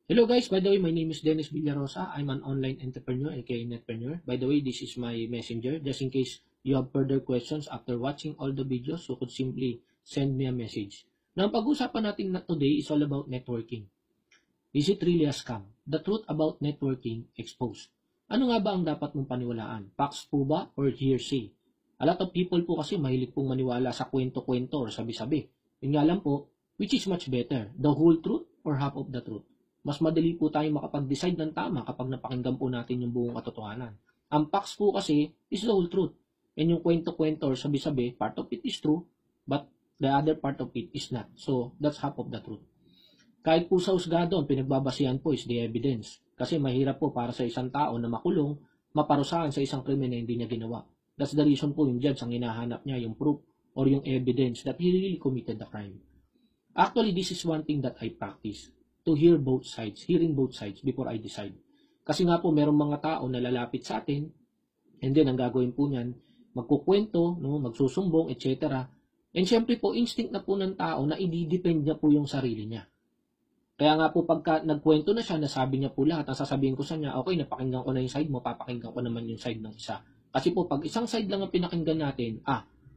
Hello guys, by the way, my name is Dennis Villarosa. I'm an online entrepreneur, aka Netpreneur. By the way, this is my messenger. Just in case you have further questions after watching all the videos, you could simply send me a message. Now, ang pag-usapan natin today is all about networking. Is it really a scam? The truth about networking exposed. Ano nga ba ang dapat mong paniwalaan? Facts po ba or hearsay? A lot of people po kasi mahilig pong maniwala sa kwento-kwento or sabi-sabi. Yun nga lang po, which is much better? The whole truth or half of the truth? Mas madali po tayong makapag-decide ng tama kapag napakinggan po natin yung buong katotohanan. Ang facts po kasi is the whole truth. And yung kwento-kwento or sabi-sabi, part of it is true, but the other part of it is not. So, that's half of the truth. Kahit po sa husgado, ang pinagbabasihan po is the evidence. Kasi mahirap po para sa isang tao na makulong, maparusahan sa isang krimen na hindi niya ginawa. That's the reason po yung judge ang hinahanap niya, yung proof or yung evidence that he really committed the crime. Actually, this is one thing that I practice. To hear both sides, hearing both sides before I decide. Kasi nga po, merong mga tao na lalapit sa atin, and then ang gagawin po niyan, magkukwento, no, magsusumbong, etc. And syempre po, instinct na po ng tao na i-depend niya po yung sarili niya. Kaya nga po, pagka nagkwento na siya, nasabi niya po lahat, ang sasabihin ko sa niya, okay, napakinggan ko na yung side mo, papakinggan ko naman yung side ng isa. Kasi po, pag isang side lang ang pinakinggan natin,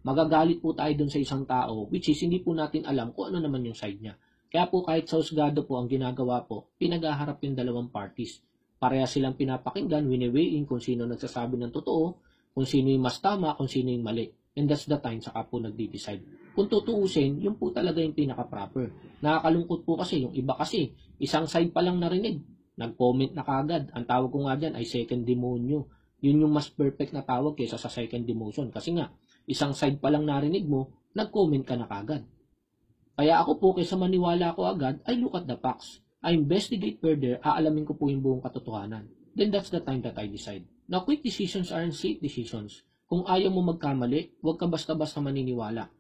magagalit po tayo dun sa isang tao, which is hindi po natin alam kung ano naman yung side niya. Kaya po kahit sa husgado po ang ginagawa po, pinag-aharap yung dalawang parties. Pareha silang pinapakinggan, wini-weighing kung sino nagsasabi ng totoo, kung sino yung mas tama, kung sino yung mali. And that's the time saka po nagde-decide. Kung tutuusin, yun po talaga yung pinaka-proper. Nakakalungkot po kasi, yung iba kasi, isang side pa lang narinig, nag-comment na kagad. Ang tawag ko nga dyan ay second demonyo. Yun yung mas perfect na tawag kaysa sa second demotion. Kasi nga, isang side pa lang narinig mo, nag-comment ka na kagad. Kaya ako po, kaysa maniwala ko agad, I look at the facts. I investigate further, aalamin ko po yung buong katotohanan. Then that's the time that I decide. Now, quick decisions aren't safe decisions. Kung ayaw mo magkamali, huwag ka basta-basta maniniwala.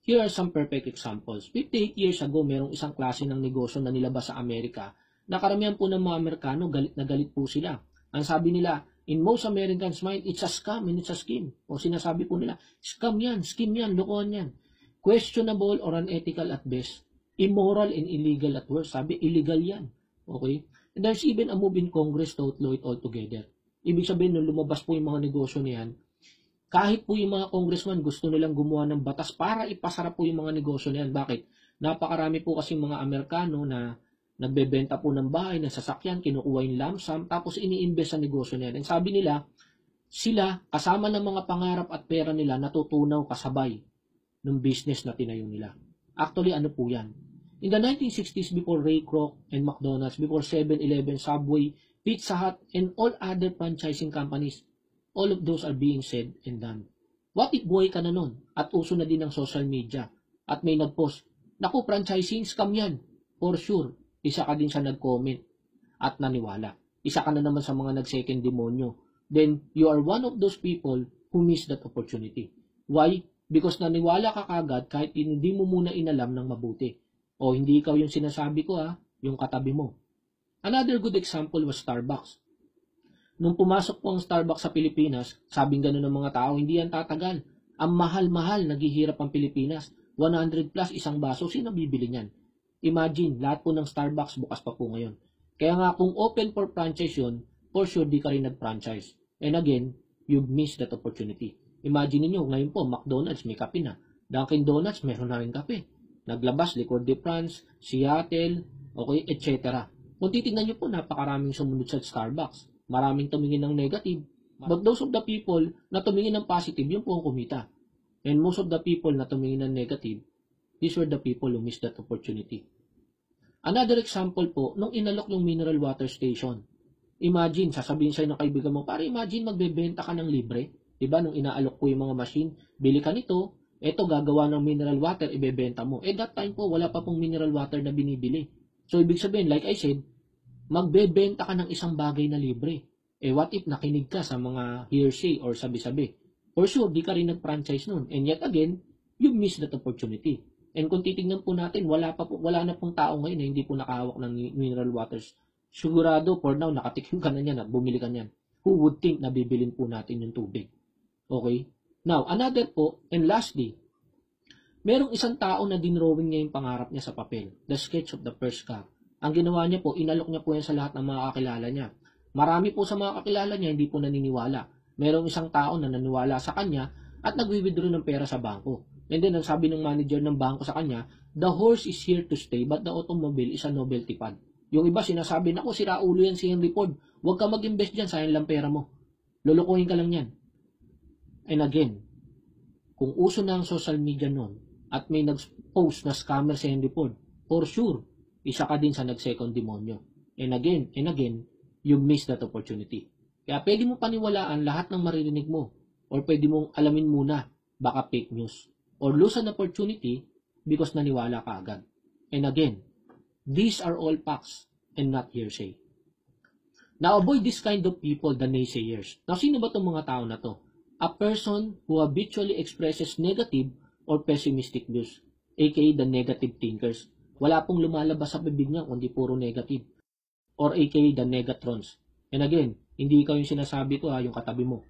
Here are some perfect examples. 58 years ago, merong isang klase ng negosyo na nilabas sa Amerika na karamihan po ng mga Amerikano, galit na galit po sila. Ang sabi nila, in most Americans' mind, it's a scam and it's a scheme. O sinasabi po nila, scam yan, scheme yan, lokohan yan. Questionable or unethical at best, immoral and illegal at worst. Sabi, illegal yan. Okay? And there's even a move in Congress to outlaw it altogether. Ibig sabihin, nung lumabas po yung mga negosyo niyan, kahit po yung mga congressman gusto nilang gumawa ng batas para ipasara po yung mga negosyo niyan. Bakit? Napakarami po kasi mga Amerikano na nagbebenta po ng bahay, ng sasakyan, kinukuha yung lump sum, tapos ini-invest sa negosyo niyan. And sabi nila, sila, kasama ng mga pangarap at pera nila, natutunaw kasabay ng business na tinayo nila. Actually, ano po yan? In the 1960s, before Ray Kroc and McDonald's, before 7-Eleven, Subway, Pizza Hut, and all other franchising companies, all of those are being said and done. What if buhay ka na nun at uso na din ng social media at may nag-post, naku, franchising, scam yan. For sure, isa ka din sa nag-comment at naniwala. Isa ka na naman sa mga nag-second demonyo. Then, you are one of those people who missed that opportunity. Why? Because naniwala ka kagad kahit hindi mo muna inalam ng mabuti. O hindi ikaw yung sinasabi ko yung katabi mo. Another good example was Starbucks. Nung pumasok po ang Starbucks sa Pilipinas, sabing gano'n ng mga tao, hindi yan tatagal. Ang mahal-mahal, naghihirap ang Pilipinas. 100 plus isang baso, sino bibili niyan? Imagine, lahat po ng Starbucks bukas pa po ngayon. Kaya nga kung open for franchise yun, for sure di ka rin nag-franchise. And again, you've missed that opportunity. Imagine niyo ngayon po, McDonald's may kape na. Dunkin' Donuts meron na rin kape. Naglabas, Liqueur de France, Seattle, okay, etc. Kung titignan niyo po, napakaraming sumunod sa Starbucks. Maraming tumingin ng negative. But those of the people na tumingin ng positive, yun po ang kumita. And most of the people na tumingin ng negative, these were the people who missed that opportunity. Another example po, nung inalok yung mineral water station. Imagine, sasabihin sa'yo ng kaibigan mo, para imagine magbebenta ka ng libre. Diba, nung inaalok po yung mga machine, bili ka nito, eto gagawa ng mineral water, ibebenta mo. That time po, wala pa pong mineral water na binibili. So, ibig sabihin, like I said, magbebenta ka ng isang bagay na libre. What if nakinig ka sa mga hearsay or sabi-sabi? For sure, di ka rin nag-franchise nun. And yet again, you missed that opportunity. And kung titignan po natin, wala na pong tao ngayon na hindi po nakahawak ng mineral waters. Sigurado, for now, nakatikim ka na niyan at bumili ka niyan. Who would think na bibilin po natin yung tubig? Okay? Now, another po, and lastly, merong isang tao na dinrawing niya yung pangarap niya sa papel. The sketch of the first car. Ang ginawa niya po, inalok niya po yan sa lahat ng mga kakilala niya. Marami po sa mga kakilala niya hindi po naniniwala. Merong isang tao na naniwala sa kanya at nagwi-withdraw ng pera sa bangko. And then, ang sabi ng manager ng bangko sa kanya, the horse is here to stay but the automobile is a novelty fund. Yung iba sinasabi, naku, sira ulo yan si Henry Ford. Huwag ka mag-invest dyan, sayang lang pera mo. Lulukuhin ka lang yan. And again, kung uso na ang social media noon at may nag-post na scammer si Henry Ford, for sure, isa ka din sa nag-second demonyo. And again, you miss that opportunity. Kaya pwede mo paniwalaan lahat ng maririnig mo or pwede mong alamin muna, baka fake news. Or lose an opportunity because naniwala ka agad. And again, these are all facts and not hearsay. Now, avoid this kind of people, the naysayers. Now, sino ba itong mga tao na to? A person who habitually expresses negative or pessimistic views, aka the negative thinkers. Wala pong lumalabas sa bibig niya kundi puro negative. Or aka the negatrons. And again, hindi ikaw yung sinasabi ko yung katabi mo.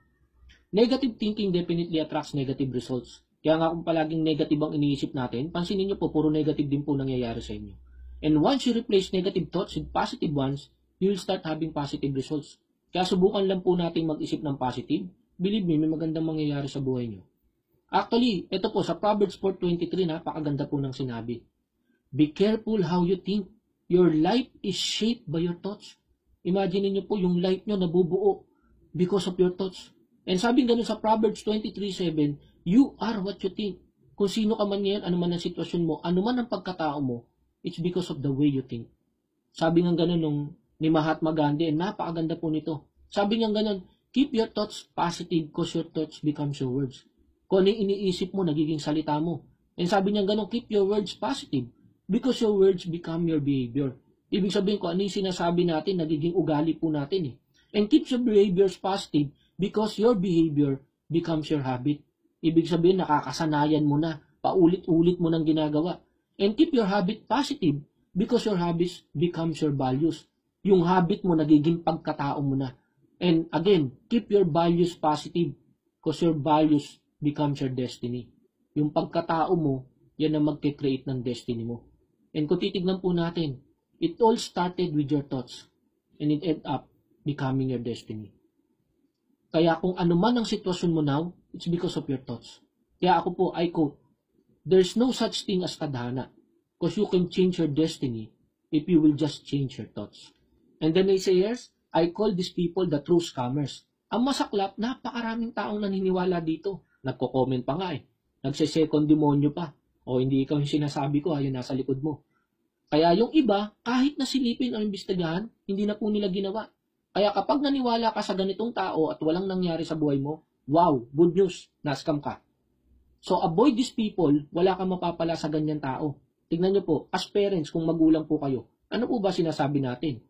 Negative thinking definitely attracts negative results. Kaya nga kung palaging negative ang iniisip natin, pansinin nyo po, puro negative din po nangyayari sa inyo. And once you replace negative thoughts with positive ones, you will start having positive results. Kaya subukan lang po natin mag-isip ng positive. Believe me, may magandang mangyayari sa buhay nyo. Actually, ito po sa Proverbs 4:23, napakaganda po ng sinabi. Be careful how you think. Your life is shaped by your thoughts. Imagine niyo po yung life nyo nabubuo because of your thoughts. And sabi ganun sa Proverbs 23:7, you are what you think. Kung sino ka man ngayon, ano man ang sitwasyon mo, ano man ang pagkatao mo, it's because of the way you think. Sabi nga ganun ni Mahatma Gandhi, napakaganda po nito. Sabi niya ganun, keep your thoughts positive because your thoughts becomes your words. Kung ano yung iniisip mo, nagiging salita mo. And sabi niya ganun, keep your words positive because your words become your behavior. Ibig sabihin ko, ano yung sinasabi natin, nagiging ugali po natin eh. And keep your behaviors positive because your behavior becomes your habit. Ibig sabihin, nakakasanayan mo na, paulit-ulit mo nang ginagawa. And keep your habit positive because your habits becomes your values. Yung habit mo, nagiging pagkatao mo na. And again, keep your values positive because your values becomes your destiny. Yung pagkatao mo, yan ang magkikreate ng destiny mo. And kung titignan po natin, it all started with your thoughts and it ended up becoming your destiny. Kaya kung ano man ang sitwasyon mo now, it's because of your thoughts. Kaya ako po, I quote, there's no such thing as tadhana because you can change your destiny if you will just change your thoughts. And the naysayers, I call these people the true scammers. Ang masaklap, napakaraming taong naniniwala dito. Nagko-comment pa nga Nagse-second demonyo pa. O hindi ikaw yung sinasabi ko, yun nasa likod mo. Kaya yung iba, kahit na silipin o imbestigahan, hindi na po nila ginawa. Kaya kapag naniwala ka sa ganitong tao at walang nangyari sa buhay mo, wow, good news, na-scam ka. So avoid these people, wala kang mapapala sa ganyan tao. Tignan nyo po, as parents, kung magulang po kayo, ano po ba sinasabi natin?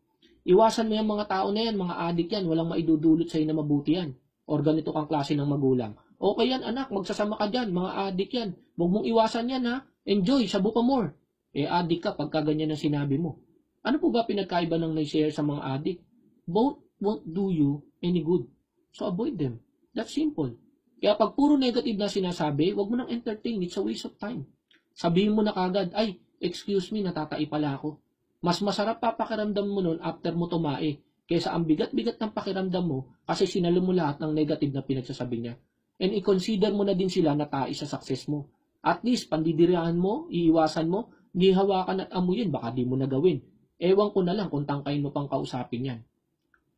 Iwasan mo yung mga tao na yan, mga adik yan, walang maidudulot sa'yo na mabuti yan. Or ganito kang klase ng magulang. Okay yan anak, magsasama ka dyan, mga adik yan. Huwag mong iwasan yan ha, enjoy, sabu pa more. Adik ka pagka ganyan ang sinabi mo. Ano po ba pinagkaiba ng naysayers sa mga adik? Both won't do you any good. So avoid them. That's simple. Kaya pag puro negative na sinasabi, huwag mo nang entertain, it's a waste of time. Sabihin mo na kagad, ay, excuse me, natatai pala ako. Mas masarap pa pakiramdam mo nun after mo tumae kaysa ang bigat-bigat ng pakiramdam mo kasi sinalo mo lahat ng negative na pinagsasabi niya. And i-consider mo na din sila na tai sa success mo. At least, pandidirihan mo, iiwasan mo, hindi hawakan at amuyin, baka di mo na gawin. Ewan ko na lang kung tangkayin mo pang kausapin yan.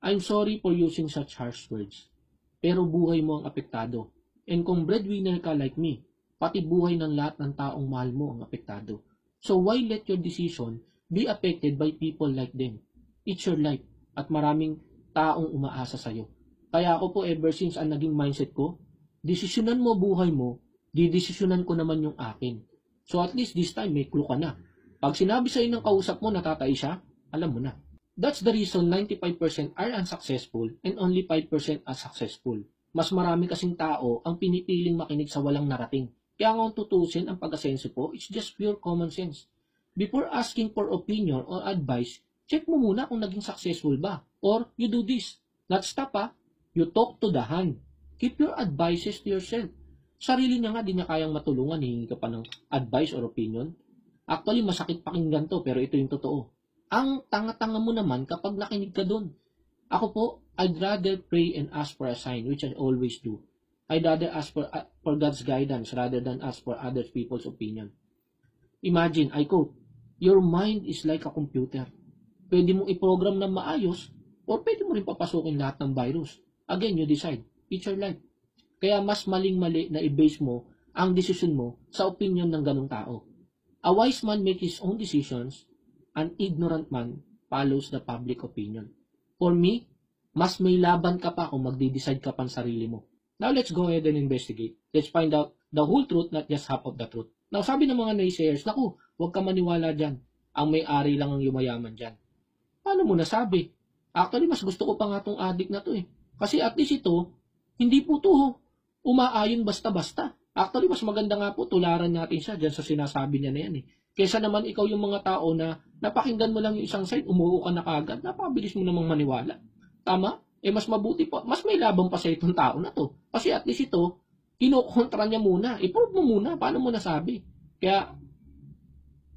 I'm sorry for using such harsh words. Pero buhay mo ang apektado. And kung breadwinner ka like me, pati buhay ng lahat ng taong mahal mo ang apektado. So why let your decision be affected by people like them? It's your life at maraming taong umaasa sa'yo. Kaya ako po ever since ang naging mindset ko, desisyonan mo buhay mo, didesisyonan ko naman yung akin. So at least this time may clue ka na. Pag sinabi sa'yo ng kausap mo natatay siya, alam mo na. That's the reason 95% are unsuccessful and only 5% are successful. Mas marami kasing tao ang pinipiling makinig sa walang narating. Kaya kung tutusin ang pag-asenso po, it's just pure common sense. Before asking for opinion or advice, check mo muna kung naging successful ba. Or you do this. Not stop you talk to the hand. Keep your advices to yourself. Sarili niya nga, di niya kayang matulungan, hihingi ka pa ng advice or opinion. Actually, masakit pakinggan to, pero ito yung totoo. Ang tanga-tanga mo naman kapag nakinig ka doon. Ako po, I'd rather pray and ask for a sign, which I always do. I'd rather ask for God's guidance rather than ask for other people's opinion. Imagine, I quote, your mind is like a computer. Pwede mong i-program na maayos or pwede mo rin papasukin lahat ng virus. Again, you decide. It's your life. Kaya mas maling-mali na i-base mo ang desisyon mo sa opinion ng ganong tao. A wise man makes his own decisions. An ignorant man follows the public opinion. For me, mas may laban ka pa kung magde-decide ka pa sarili mo. Now, let's go ahead and investigate. Let's find out the whole truth, not just half of the truth. Now, sabi ng mga naysayers, naku, huwag ka maniwala dyan. Ang may-ari lang ang yumayaman dyan. Paano mo nasabi? Actually, mas gusto ko pa nga itong addict na to eh. Kasi at least ito, hindi po to umaayon basta-basta. Actually, mas maganda nga po, tularan natin siya dyan sa sinasabi niya na yan eh. Kesa naman ikaw yung mga tao na napakinggan mo lang yung isang side, umuo ka na kagad, napabilis mo namang maniwala. Tama? Eh mas mabuti pa, mas may labang pa sa itong tao na to. Kasi at least ito, kinokontra niya muna. I-prove mo muna, paano mo nasabi? Kaya,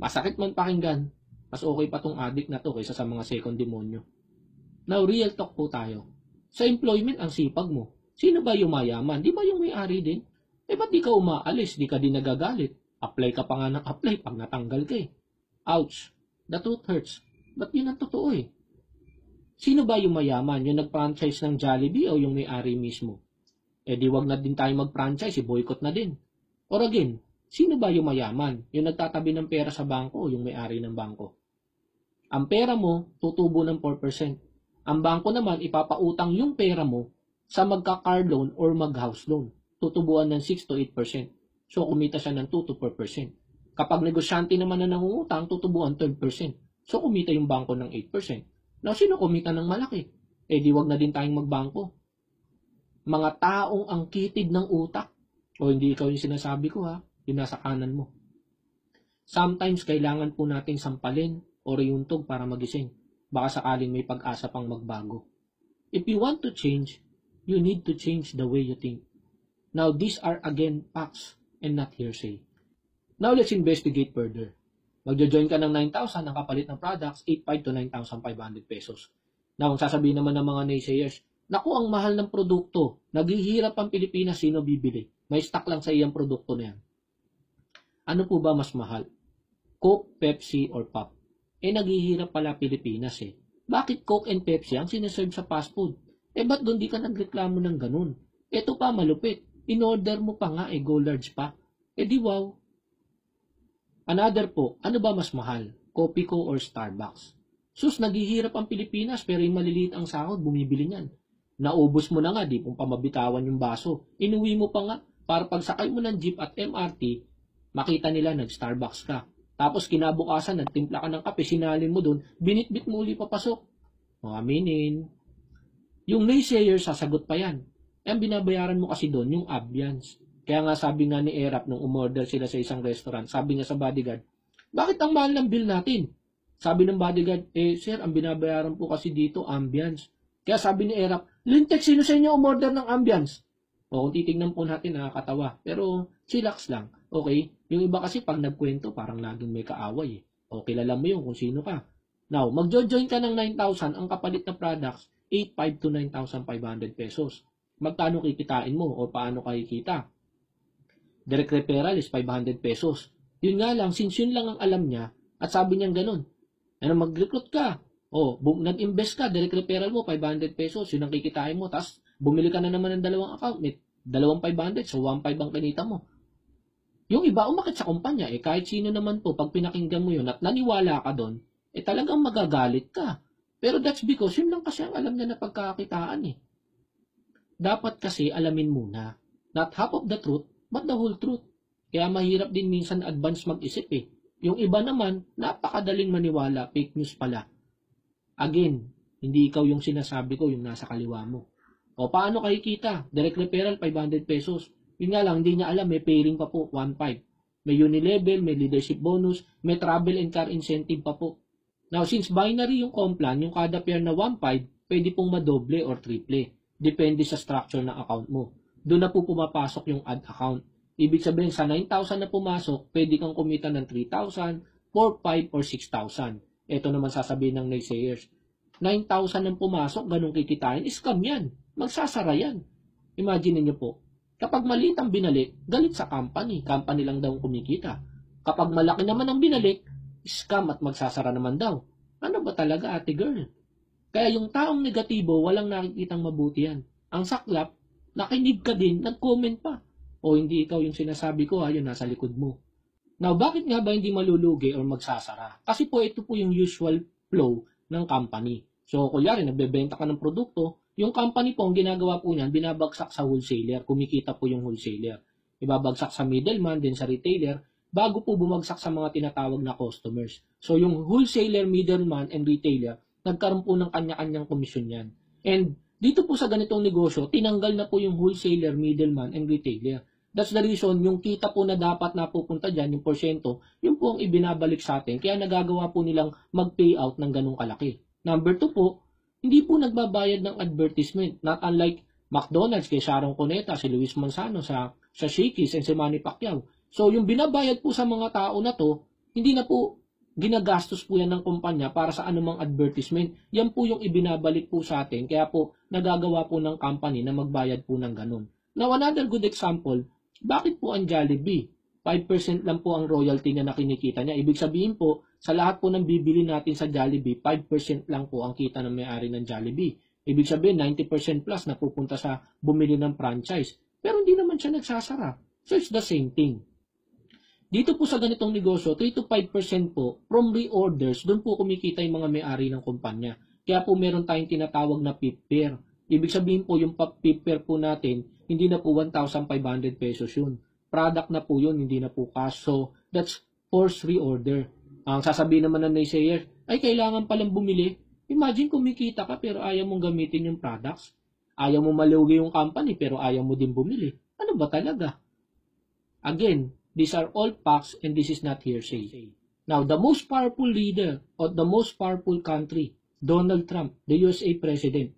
masakit man pakinggan, mas okay pa tong addict na to kaysa sa mga second demonyo. Now, real talk po tayo. Sa employment, ang sipag mo. Sino ba yung mayaman? Di ba yung may-ari din? Eh, ba't di ka umaalis? Di ka din nagagalit? Apply ka pa nga ng apply pag natanggal ka eh. Ouch. The truth hurts. But yun ang totoo eh. Sino ba yung mayaman? Yung nag-franchise ng Jollibee o yung may-ari mismo? Eh di wag na din tayo mag-franchise, boycott na din. Or again, sino ba yung mayaman? Yung nagtatabi ng pera sa bangko o yung may-ari ng bangko? Ang pera mo, tutubo ng 4%. Ang bangko naman, ipapautang yung pera mo sa magka-car loan or mag-house loan. Tutubuan ng 6 to 8%. So, kumita siya ng 2 to 4%. Kapag negosyante naman na nangungutang, tutubuan 12%. So, kumita yung bangko ng 8%. Now, sino kumita ng malaki? Eh, di wag na din tayong magbangko. Mga taong ang kitid ng utak. O hindi ikaw yung sinasabi ko ha, yung nasa kanan mo. Sometimes, kailangan po natin sampalin o riyuntog para magising. Baka sakaling may pag-asa pang magbago. If you want to change, you need to change the way you think. Now, these are again facts and not hearsay. Now, let's investigate further. Magjo-join ka ng 9,000, ang kapalit ng products, 8,500 to 9,500 pesos. Now, ang sasabihin naman ng mga naysayers, naku, ang mahal ng produkto, naghihirap ang Pilipinas, sino bibili? May stock lang sa iyang produkto na yan. Ano po ba mas mahal? Coke, Pepsi, or Pop? Eh, naghihirap pala Pilipinas eh. Bakit Coke and Pepsi ang sinaserve sa fast food? Eh, ba't doon di ka nagreklamo ng ganun? Ito pa, malupit. In-order mo pa nga, go large pa. Eh di wow. Another po, ano ba mas mahal? Coffee ko or Starbucks? Sus, naghihirap ang Pilipinas pero yung maliliit ang sahod, bumibili niyan. Naubos mo na nga, di pong pamabitawan yung baso. Inuwi mo pa nga, para pagsakay mo ng jeep at MRT, makita nila nag-Starbucks ka. Tapos kinabukasan, nagtimpla ka ng kape, sinalin mo doon, binitbit mo uli papasok. O aminin. Yung naysayer, sasagot pa yan. Ang binabayaran mo kasi doon, yung ambience. Kaya nga sabi nga ni Erap nung umorder sila sa isang restaurant, sabi niya sa bodyguard, bakit ang mahal ng bill natin? Sabi ng bodyguard, sir, ang binabayaran po kasi dito, ambience. Kaya sabi ni Erap, Lintex, sino sa inyo umorder ng ambience? O kung titignan po natin, nakakatawa. Pero chillax lang. Okay? Yung iba kasi pag nagkwento, parang laging may kaaway. O kilala mo yun kung sino ka. Now, magjo-join ka ng 9,000, ang kapalit na products, 8,500 to 9,500 pesos. Magkano kikitain mo o paano kikita? Direct referral is 500 pesos. Yun nga lang, since yun lang ang alam niya, at sabi niya ganun, ano mag-recruit ka? O, nag-invest ka, direct referral mo, 500 pesos, yun ang kikitain mo, tapos bumili ka na naman ng dalawang account, may dalawang 500, so 1,500 ang kinita mo. Yung iba, umakit sa kumpanya, kahit sino naman po, pag pinakinggan mo yun at naniwala ka doon, talagang magagalit ka. Pero that's because yun lang kasi ang alam niya na pagkakitaan Dapat kasi alamin muna, not half of the truth, but the whole truth. Kaya mahirap din minsan advance mag-isip Yung iba naman, napakadaling maniwala, fake news pala. Again, hindi ikaw yung sinasabi ko, yung nasa kaliwa mo. O paano kikita? Direct referral, 500 pesos. Yun nga lang, hindi niya alam, may pairing pa po, 1,500. May unilevel, may leadership bonus, may travel and car incentive pa po. Now, since binary yung complan, yung kada pair na 1,500, pwede pong madoble or triple. Depende sa structure ng account mo. Doon na po pumapasok yung add account. Ibig sabihin, sa 9,000 na pumasok, pwede kang kumita ng 3,000, 4,500, or 6,000. Ito naman sasabihin ng naysayers, 9,000 ang pumasok, ganun kikitain, scam yan. Magsasara yan. Imagine niyo po, kapag maliit ang binalik, galit sa company. Company lang daw kumikita. Kapag malaki naman ang binalik, scam at magsasara naman daw. Ano ba talaga, ate girl? Kaya yung taong negatibo, walang nakikitang mabuti yan. Ang saklap, nakinig ka din, nag-comment pa. O hindi ikaw yung sinasabi ko, yun nasa likod mo. Now, bakit nga ba hindi malulugi or magsasara? Kasi po ito po yung usual flow ng company. So, kunyari, nagbebenta ka ng produkto, yung company po, ang ginagawa po niyan, binabagsak sa wholesaler. Kumikita po yung wholesaler. Ibabagsak sa middleman, din sa retailer, bago po bumagsak sa mga tinatawag na customers. So, yung wholesaler, middleman, and retailer, nagkaroon po ng kanya-kanyang komisyon yan. And dito po sa ganitong negosyo, tinanggal na po yung wholesaler, middleman, and retailer. That's the reason, yung kita po na dapat napupunta dyan, yung porsyento, yun po ang ibinabalik sa atin. Kaya nagagawa po nilang mag-payout ng ganong kalaki. Number 2 po, hindi po nagbabayad ng advertisement. Not unlike McDonald's kay Sharon Cuneta, si Luis Manzano sa Shakey's and si Manny Pacquiao. So yung binabayad po sa mga tao na to, hindi na po ginagastos po yan ng kumpanya para sa anumang advertisement. Yan po yung ibinabalik po sa atin. Kaya po nagagawa po ng company na magbayad po ng ganun. Now another good example, bakit po ang Jollibee? 5% lang po ang royalty na kinikita niya. Ibig sabihin po, sa lahat po ng bibili natin sa Jollibee, 5% lang po ang kita ng may-ari ng Jollibee. Ibig sabihin, 90% plus na pupunta sa bumili ng franchise. Pero hindi naman siya nagsasara. So it's the same thing. Dito po sa ganitong negosyo, 3 to 5% po from reorders, doon po kumikita yung mga may-ari ng kumpanya. Kaya po meron tayong tinatawag na PIP-PAIR. Ibig sabihin po, yung PIP-PAIR po natin, hindi na po 1,500 pesos yun. Product na po yun, hindi na po cash. So, that's forced reorder. Ang sasabihin naman ng naysayer, ay kailangan palang bumili. Imagine kumikita ka pero ayaw mong gamitin yung products. Ayaw mo malugi yung company pero ayaw mo din bumili. Ano ba talaga? Again, these are all facts and this is not hearsay. Now, the most powerful leader of the most powerful country, Donald Trump, the USA President.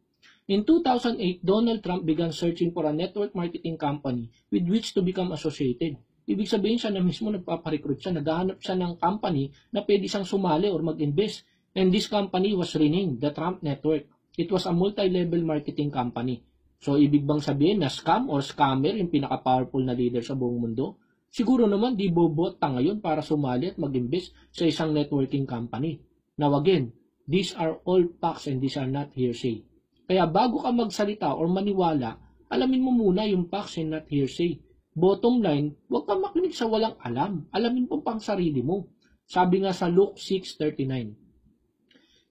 In 2008, Donald Trump began searching for a network marketing company with which to become associated. Ibig sabihin siya na mismo nagpaparecruit siya, naghahanap siya ng company na pwede siyang sumali or mag-invest. And this company was renamed the Trump Network. It was a multi-level marketing company. So, ibig bang sabihin na scam or scammer yung pinaka-powerful na leader sa buong mundo? Siguro naman di bobota ngayon para sumali at mag-invest sa isang networking company. Now again, these are all facts and these are not hearsay. Kaya bago ka magsalita or maniwala, alamin mo muna yung facts and not hearsay. Bottom line, huwag ka makinig sa walang alam. Alamin mo pang sarili mo. Sabi nga sa Luke 6:39,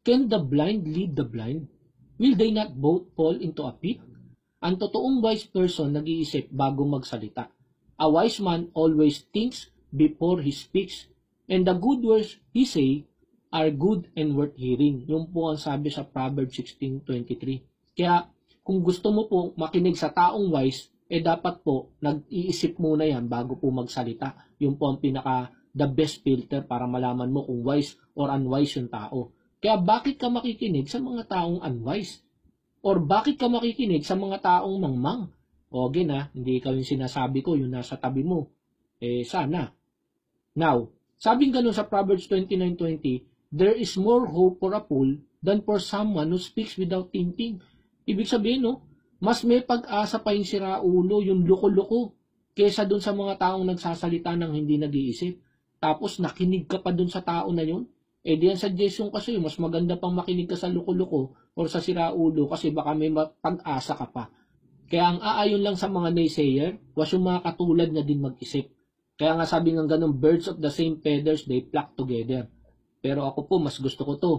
Can the blind lead the blind? Will they not both fall into a pit? Ang totoong wise person nag-iisip bago magsalita. A wise man always thinks before he speaks. And the good words he say are good and worth hearing. Yung po ang sabi sa Proverbs 16:23. Kaya kung gusto mo po makinig sa taong wise, dapat po nag-iisip muna yan bago po magsalita. Yung po ang the best filter para malaman mo kung wise or unwise yung tao. Kaya bakit ka makikinig sa mga taong unwise? Or bakit ka makikinig sa mga taong mangmang? O again hindi ikaw yung sinasabi ko, yung nasa tabi mo. Sana. Now, sabing ganun sa Proverbs 29:20, there is more hope for a fool than for someone who speaks without thinking. Ibig sabihin, mas may pag-asa pa yung siraulo, yung loko-loko, kesa dun sa mga taong nagsasalita ng hindi nag-iisip. Tapos nakinig ka pa dun sa tao na yun. Diyan suggestion kasi, mas maganda pang makinig ka sa loko-loko or sa siraulo kasi baka may pag-asa ka pa. Kaya ang aayon lang sa mga naysayer, was yung mga katulad na din mag-isip. Kaya nga sabi ng ganun, birds of the same feathers, they flock together. Pero ako po, mas gusto ko to.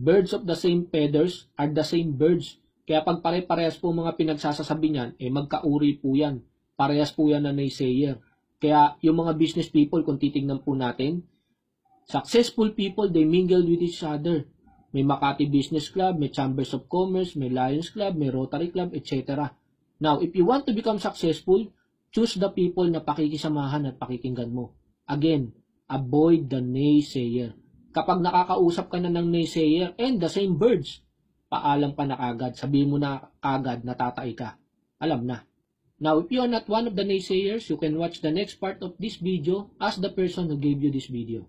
Birds of the same feathers are the same birds. Kaya pag pare-parehas po mga pinagsasasabi niyan, magkauri po yan. Parehas po yan na naysayer. Kaya yung mga business people, kung titignan po natin, successful people, they mingle with each other. May Makati Business Club, may Chambers of Commerce, may Lions Club, may Rotary Club, etc. Now, if you want to become successful, choose the people na pakikisamahan at pakikinggan mo. Again, avoid the naysayer. Kapag nakakausap ka na ng naysayer and the same birds, paalam pa na kagad. Sabihin mo na kagad, natatay ka. Alam na. Now, if you are not one of the naysayers, you can watch the next part of this video as the person who gave you this video.